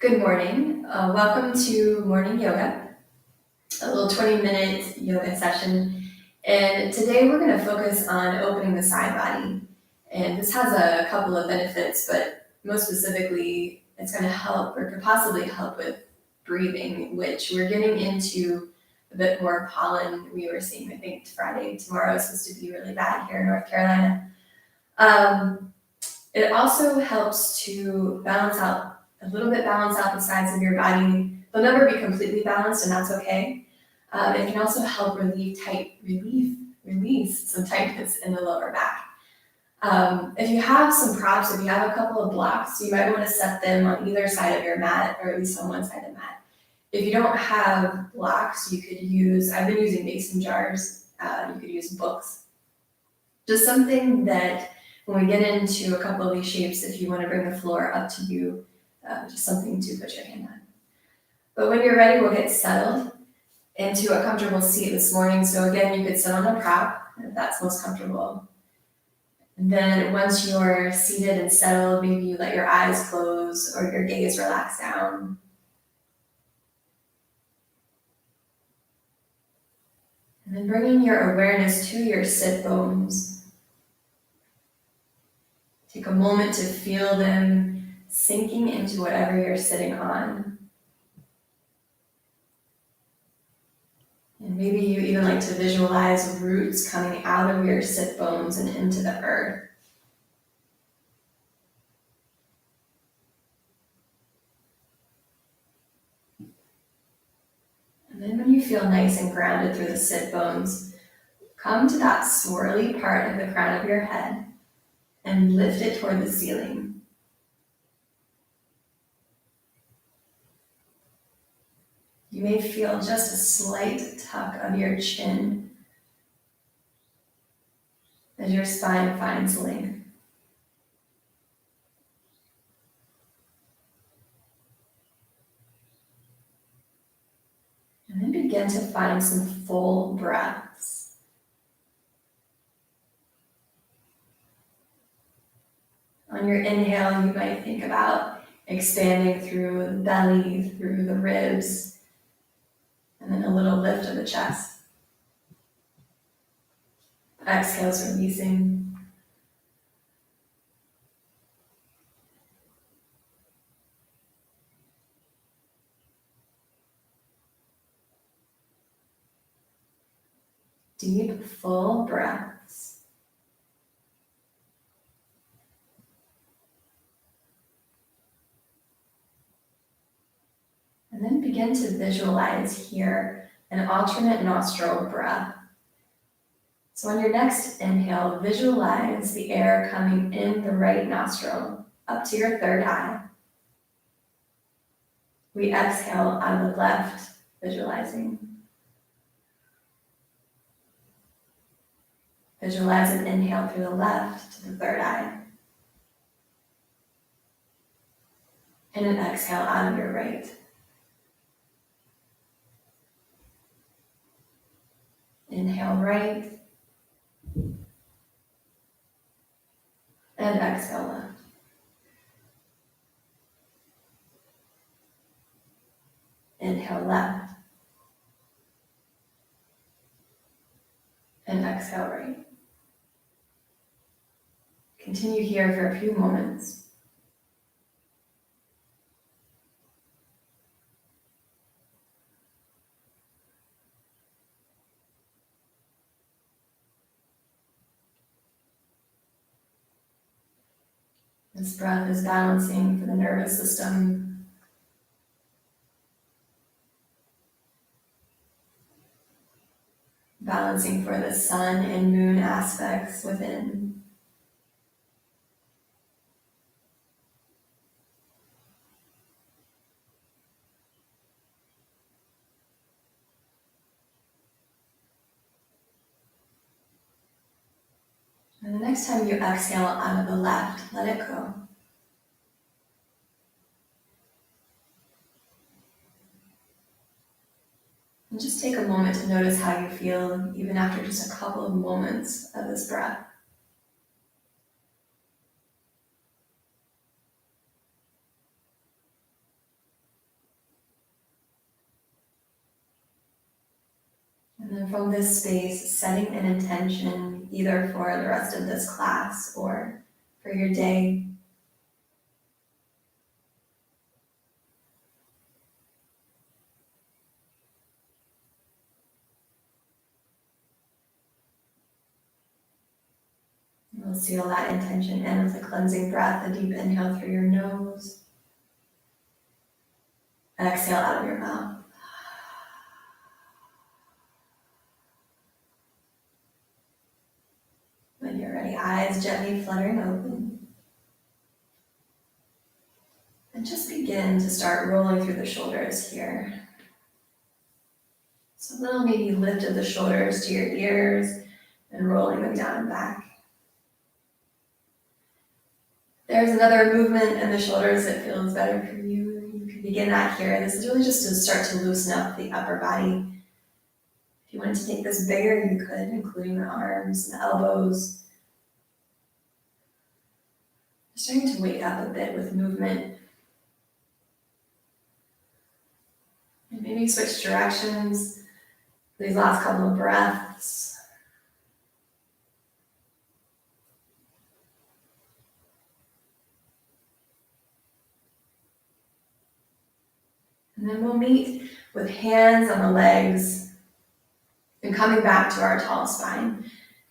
Good morning. Welcome to morning yoga, a little 20-minute yoga session. And today we're going to focus on opening the side body. And this has a couple of benefits, but most specifically, it's going to help or could possibly help with breathing, which we're getting into a bit more pollen. We were seeing, I think, Friday, tomorrow is supposed to be really bad here in North Carolina. It also helps to balance out the sides of your body. They'll never be completely balanced, and that's okay. It can also help release some tightness in the lower back. If you have some props, if you have a couple of blocks, you might want to set them on either side of your mat, or at least on one side of the mat. If you don't have blocks, I've been using mason jars, you could use books. Just something that when we get into a couple of these shapes, if you want to bring the floor up to you, just something to put your hand on. But when you're ready, we'll get settled into a comfortable seat this morning. So again, you could sit on a prop if that's most comfortable. And then once you're seated and settled, maybe you let your eyes close or your gaze relax down. And then bringing your awareness to your sit bones. Take a moment to feel them sinking into whatever you're sitting on. And maybe you even like to visualize roots coming out of your sit bones and into the earth. And then when you feel nice and grounded through the sit bones, come to that swirly part of the crown of your head and lift it toward the ceiling. You may feel just a slight tuck of your chin as your spine finds length. And then begin to find some full breaths. On your inhale, you might think about expanding through the belly, through the ribs, and then a little lift of the chest. Exhales, releasing. Deep, full breaths. And then begin to visualize here an alternate nostril breath. So on your next inhale, visualize the air coming in the right nostril up to your third eye. We exhale out of the left, visualizing. Visualize an inhale through the left to the third eye. And an exhale out of your right. Inhale right. And exhale left. Inhale left. And exhale right. Continue here for a few moments. This breath is balancing for the nervous system. Balancing for the sun and moon aspects within. And the next time you exhale out of the left, let it go. And just take a moment to notice how you feel even after just a couple of moments of this breath. And then from this space, setting an intention either for the rest of this class or for your day. We'll seal that intention in with a cleansing breath, a deep inhale through your nose. Exhale out of your mouth. When you're ready, eyes gently fluttering open. And just begin to start rolling through the shoulders here. So a little maybe lift of the shoulders to your ears and rolling them down and back. There's another movement in the shoulders that feels better for you. You can begin that here. This is really just to start to loosen up the upper body. If you wanted to take this bigger, you could, including the arms and the elbows. Starting to wake up a bit with movement. And maybe switch directions. These last couple of breaths. And then we'll meet with hands on the legs and coming back to our tall spine.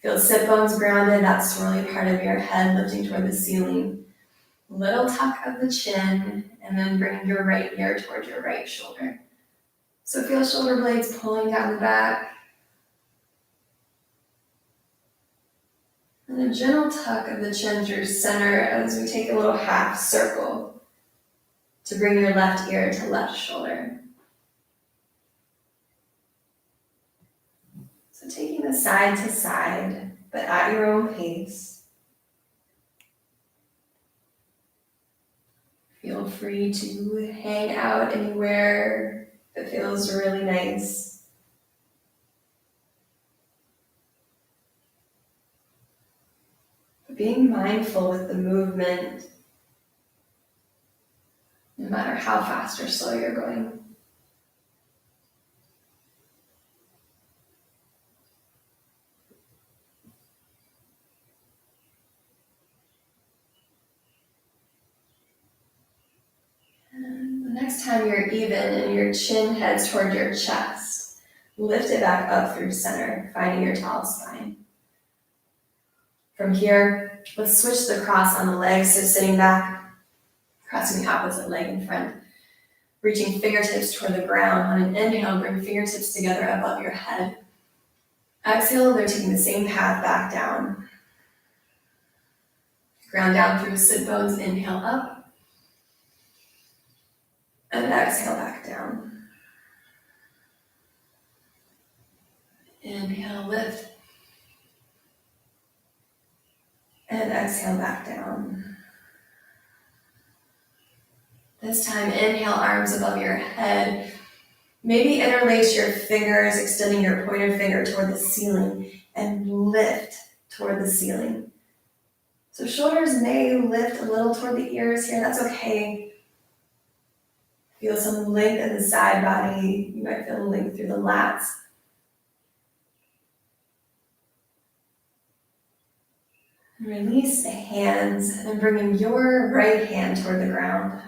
Feel the sit bones grounded, that swirly part of your head lifting toward the ceiling. Little tuck of the chin, and then bring your right ear towards your right shoulder. So feel shoulder blades pulling down the back. And a gentle tuck of the chin through center as we take a little half circle to bring your left ear to left shoulder. So taking this side to side, but at your own pace. Feel free to hang out anywhere that feels really nice. Being mindful with the movement, no matter how fast or slow you're going. And the next time you're even and your chin heads toward your chest, lift it back up through center, finding your tall spine. From here, let's switch the cross on the legs, so sitting back, crossing the opposite leg in front, reaching fingertips toward the ground. On an inhale, bring fingertips together above your head. Exhale, they're taking the same path back down. Ground down through the sit bones, inhale up, and exhale back down. Inhale, lift, and exhale back down. This time, inhale, arms above your head. Maybe interlace your fingers, extending your pointer finger toward the ceiling, and lift toward the ceiling. So shoulders may lift a little toward the ears here, that's okay. Feel some length in the side body. You might feel a length through the lats. And release the hands and bringing your right hand toward the ground.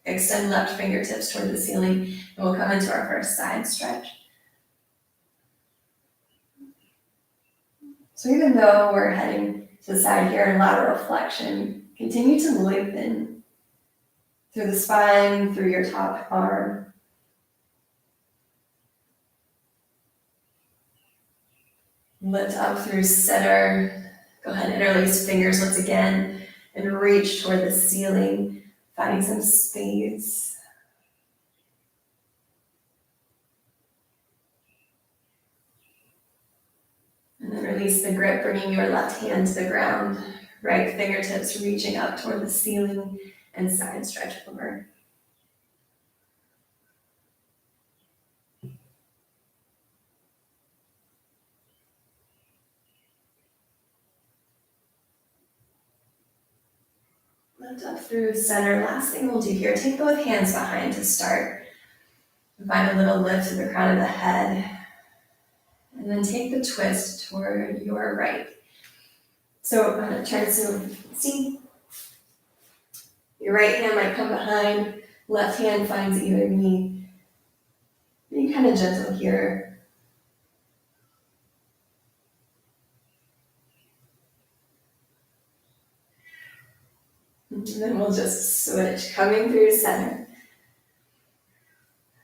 Extend left fingertips toward the ceiling, and we'll come into our first side stretch. So even though we're heading to the side here in lateral flexion, continue to lengthen through the spine, through your top arm. Lift up through center. Go ahead and interlace fingers once again and reach toward the ceiling, finding some space. And then release the grip, bringing your left hand to the ground, right fingertips reaching up toward the ceiling, and side stretch over. Lift up through center. Last thing we'll do here, take both hands behind to start. Find a little lift to the crown of the head. And then take the twist toward your right. So try to see. Your right hand might come behind, left hand finds either knee. Be kind of gentle here. And then we'll just switch, coming through center.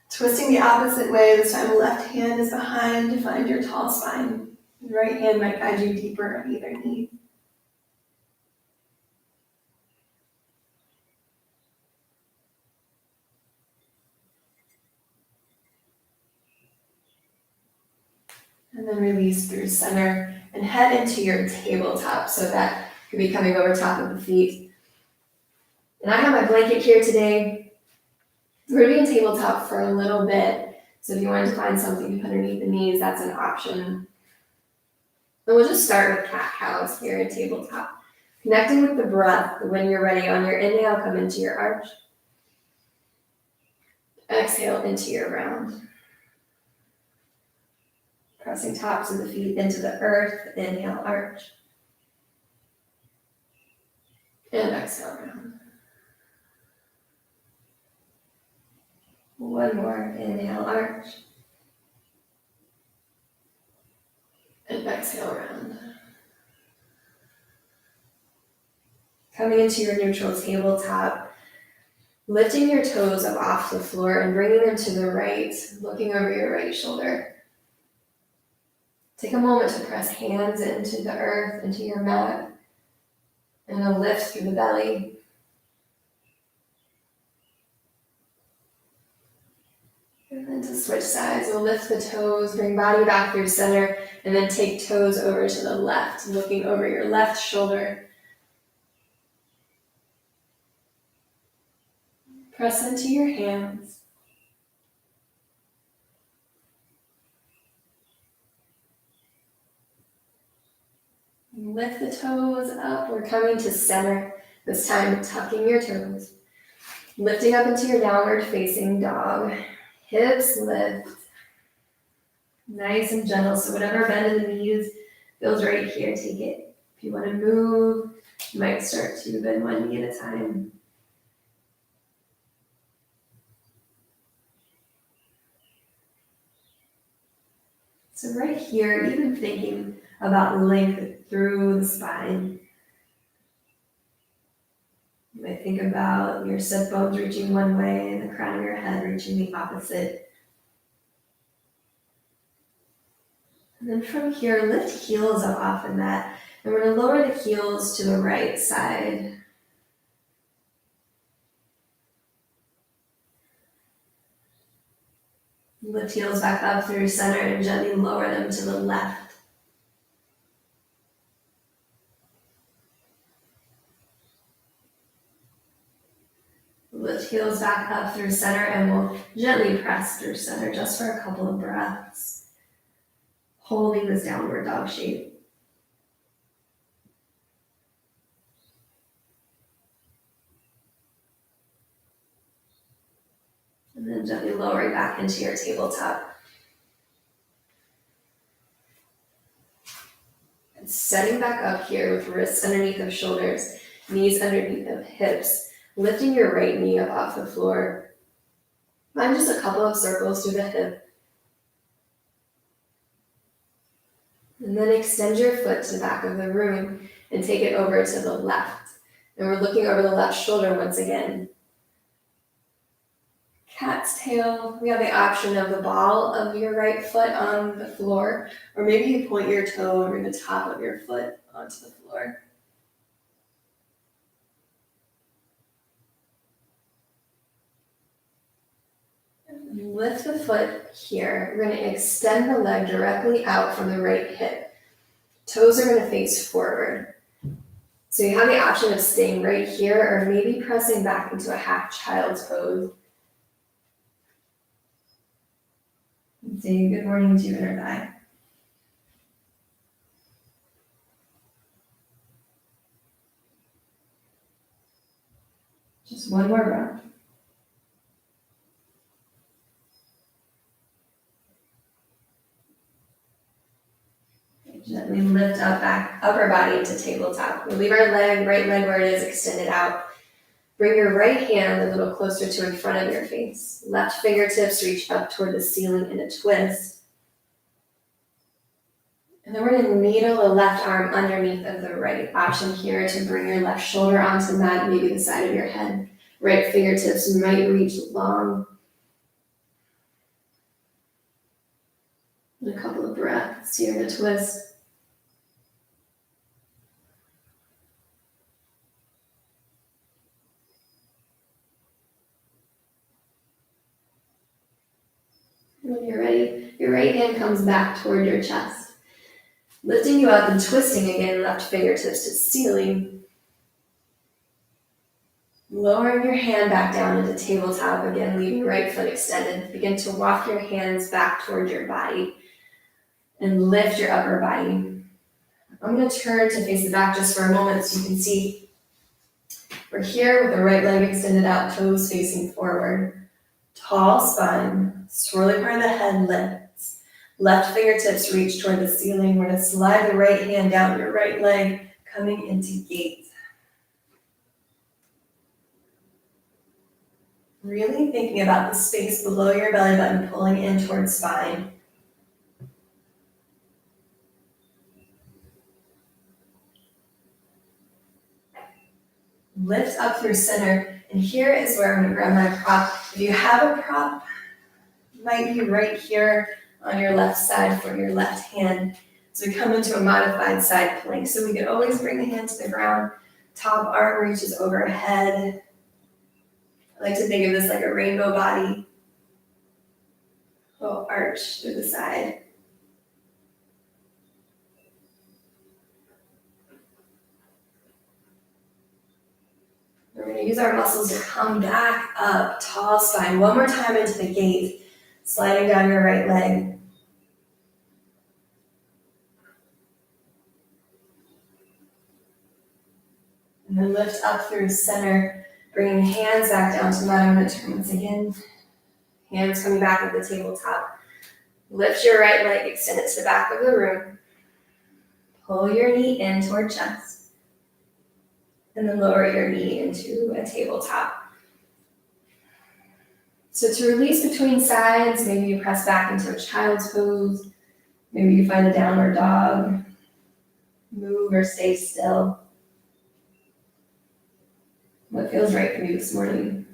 Twisting the opposite way, this time the left hand is behind to find your tall spine. The right hand might guide you deeper on either knee. And then release through center and head into your tabletop. So that could be coming over top of the feet. And I have my blanket here today. We're going to be in tabletop for a little bit. So if you wanted to find something to put underneath the knees, that's an option. And we'll just start with cat-cows here in tabletop. Connecting with the breath. When you're ready, on your inhale, come into your arch. Exhale into your round. Pressing tops of the feet into the earth. Inhale, arch. And exhale, round. One more. Inhale, arch. And exhale, round. Coming into your neutral tabletop. Lifting your toes up off the floor and bringing them to the right, looking over your right shoulder. Take a moment to press hands into the earth, into your mat, and a lift through the belly. And then to switch sides, we'll lift the toes, bring body back through center, and then take toes over to the left, looking over your left shoulder. Press into your hands. Lift the toes up. We're coming to center. This time, tucking your toes. Lifting up into your downward facing dog. Hips lift. Nice and gentle. So whatever bend in the knees feels right here, take it. If you want to move, you might start to bend one knee at a time. So right here, even thinking about length through the spine. You might think about your sit bones reaching one way and the crown of your head reaching the opposite. And then from here, lift heels up off the mat. And we're going to lower the heels to the right side. Lift heels back up through center and gently lower them to the left. Lift heels back up through center and we'll gently press through center just for a couple of breaths. Holding this downward dog shape. And then gently lowering back into your tabletop. And setting back up here with wrists underneath of shoulders, knees underneath of hips. Lifting your right knee up off the floor. Find just a couple of circles through the hip. And then extend your foot to the back of the room and take it over to the left. And we're looking over the left shoulder once again. Cat's tail. We have the option of the ball of your right foot on the floor, or maybe you point your toe over the top of your foot onto the floor. Lift the foot here. We're going to extend the leg directly out from the right hip. Toes are going to face forward. So you have the option of staying right here or maybe pressing back into a half child's pose. Say good morning to your inner thigh. Just one more breath. And we lift up back, upper body into tabletop. We leave our leg, right leg where it is, extended out. Bring your right hand a little closer to in front of your face. Left fingertips reach up toward the ceiling in a twist. And then we're gonna needle the left arm underneath of the right. Option here to bring your left shoulder onto the mat, maybe the side of your head. Right fingertips might reach long. And a couple of breaths here in a twist. And when you're ready, your right hand comes back toward your chest. Lifting you up and twisting again, left fingertips to ceiling. Lowering your hand back down into tabletop, again, leaving your right foot extended. Begin to walk your hands back toward your body and lift your upper body. I'm going to turn to face the back just for a moment so you can see. We're here with the right leg extended out, toes facing forward. Tall spine, swirling part of the head lifts. Left fingertips reach toward the ceiling. We're going to slide the right hand down your right leg, coming into gate. Really thinking about the space below your belly button, pulling in towards spine. Lift up through center, and here is where I'm going to grab my prop. If you have a prop, it might be right here on your left side for your left hand. So we come into a modified side plank. So we can always bring the hand to the ground. Top arm reaches overhead. I like to think of this like a rainbow body. Little arch to the side. We're going to use our muscles to come back up, tall spine. One more time into the gate, sliding down your right leg. And then lift up through center, bringing hands back down to the mat. I'm going to turn once again. Hands coming back at the tabletop. Lift your right leg, extend it to the back of the room. Pull your knee in toward chest. And then lower your knee into a tabletop. So to release between sides, maybe you press back into a child's pose. Maybe you find a downward dog. Move or stay still. What feels right for you this morning?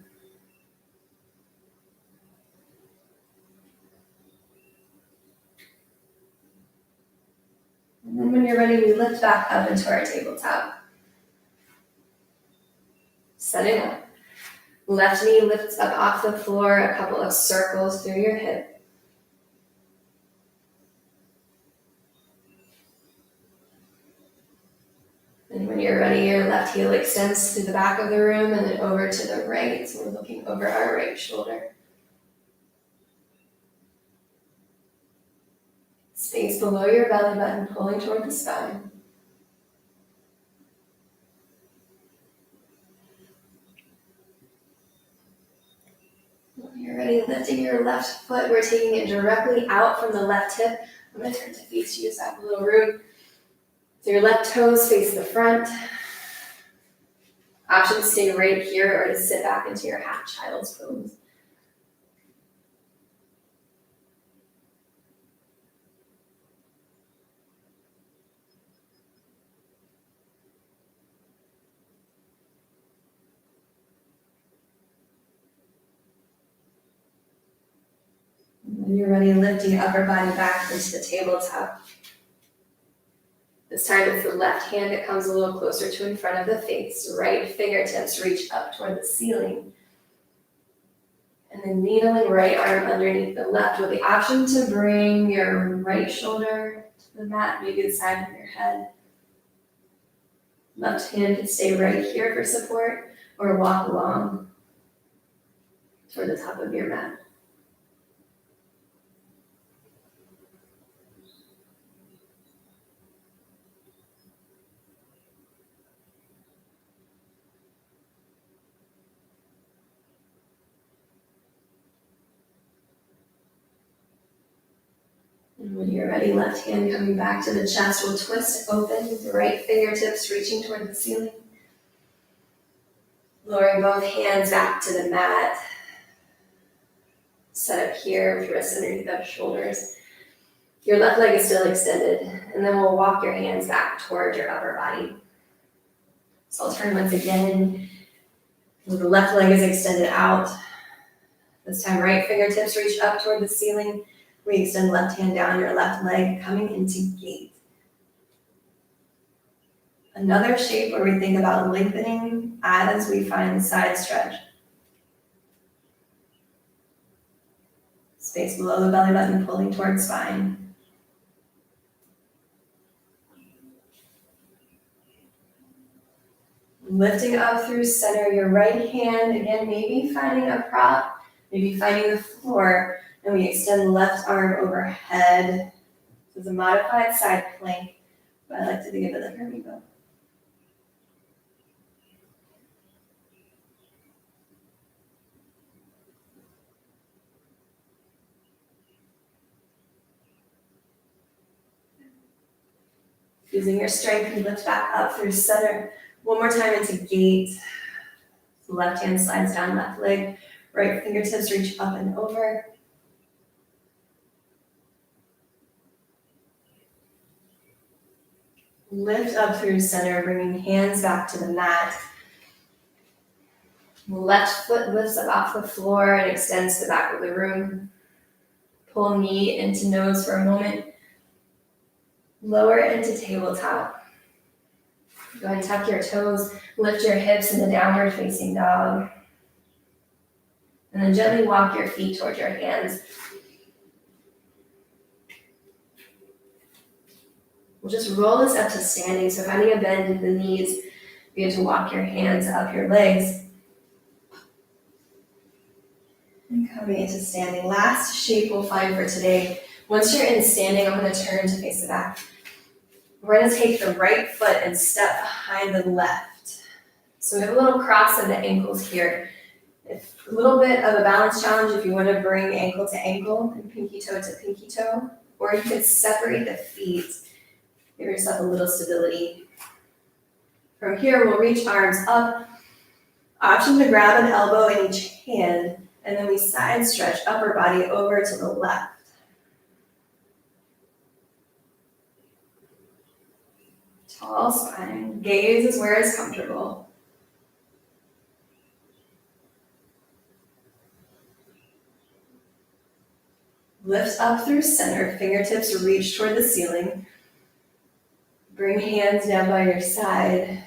And then when you're ready, we lift back up into our tabletop. Setting up. Left knee lifts up off the floor, a couple of circles through your hip. And when you're ready, your left heel extends to the back of the room and then over to the right. So we're looking over our right shoulder. Space below your belly button, pulling toward the spine. When you're ready, lifting your left foot, we're taking it directly out from the left hip. I'm going to turn to face you, so I have a little room. So your left toes face the front. Option to stay right here or to sit back into your half child's pose. When you're ready, lifting your upper body back into the tabletop. This time it's the left hand that comes a little closer to in front of the face. Right fingertips reach up toward the ceiling. And then needling right arm underneath the left with the option to bring your right shoulder to the mat, maybe the side of your head. Left hand can stay right here for support or walk along toward the top of your mat. When you're ready, left hand coming back to the chest, we'll twist open with the right fingertips reaching toward the ceiling. Lowering both hands back to the mat. Set up here with wrists underneath the shoulders. Your left leg is still extended, and then we'll walk your hands back toward your upper body. So I'll turn once again. The left leg is extended out. This time, right fingertips reach up toward the ceiling. We extend left hand down your left leg, coming into gate. Another shape where we think about lengthening as we find the side stretch. Space below the belly button, pulling towards spine. Lifting up through center, your right hand, again, maybe finding a prop, maybe finding the floor, and we extend the left arm overhead. So it's a modified side plank, but I like to think of it like a rainbow. Using your strength, you lift back up through center. One more time into gate. The left hand slides down left leg. Right fingertips reach up and over. Lift up through center, bringing hands back to the mat. Left foot lifts up off the floor and extends to the back of the room. Pull knee into nose for a moment. Lower into tabletop. Go ahead and tuck your toes, lift your hips in the downward facing dog. And then gently walk your feet towards your hands. We'll just roll this up to standing. So finding a bend in the knees, begin to walk your hands up your legs. And coming into standing. Last shape we'll find for today. Once you're in standing, I'm going to turn to face the back. We're going to take the right foot and step behind the left. So we have a little cross of the ankles here. It's a little bit of a balance challenge if you want to bring ankle to ankle and pinky toe to pinky toe. Or you could separate the feet. Give yourself a little stability. From here, we'll reach arms up. Option to grab an elbow in each hand. And then we side stretch upper body over to the left. Tall spine, gaze is where it's comfortable. Lift up through center, fingertips reach toward the ceiling. Bring hands down by your side.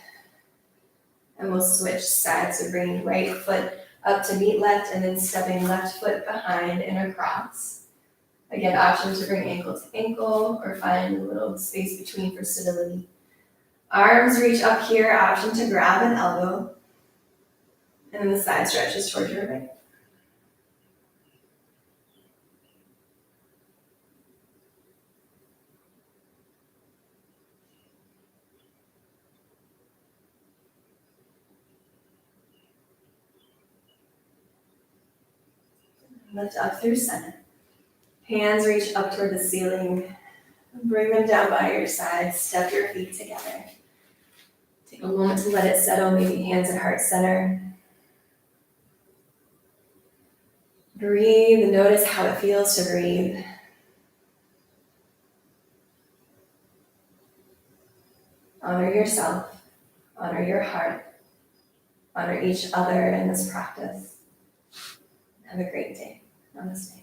And we'll switch sides, so bringing right foot up to meet left and then stepping left foot behind and across. Again, option to bring ankle to ankle or find a little space between for stability. Arms reach up here, option to grab an elbow. And then the side stretches toward your right. Lift up through center. Hands reach up toward the ceiling. Bring them down by your side. Step your feet together. Take a moment to let it settle, maybe hands at heart center. Breathe and notice how it feels to breathe. Honor yourself. Honor your heart. Honor each other in this practice. Have a great day. Namaste.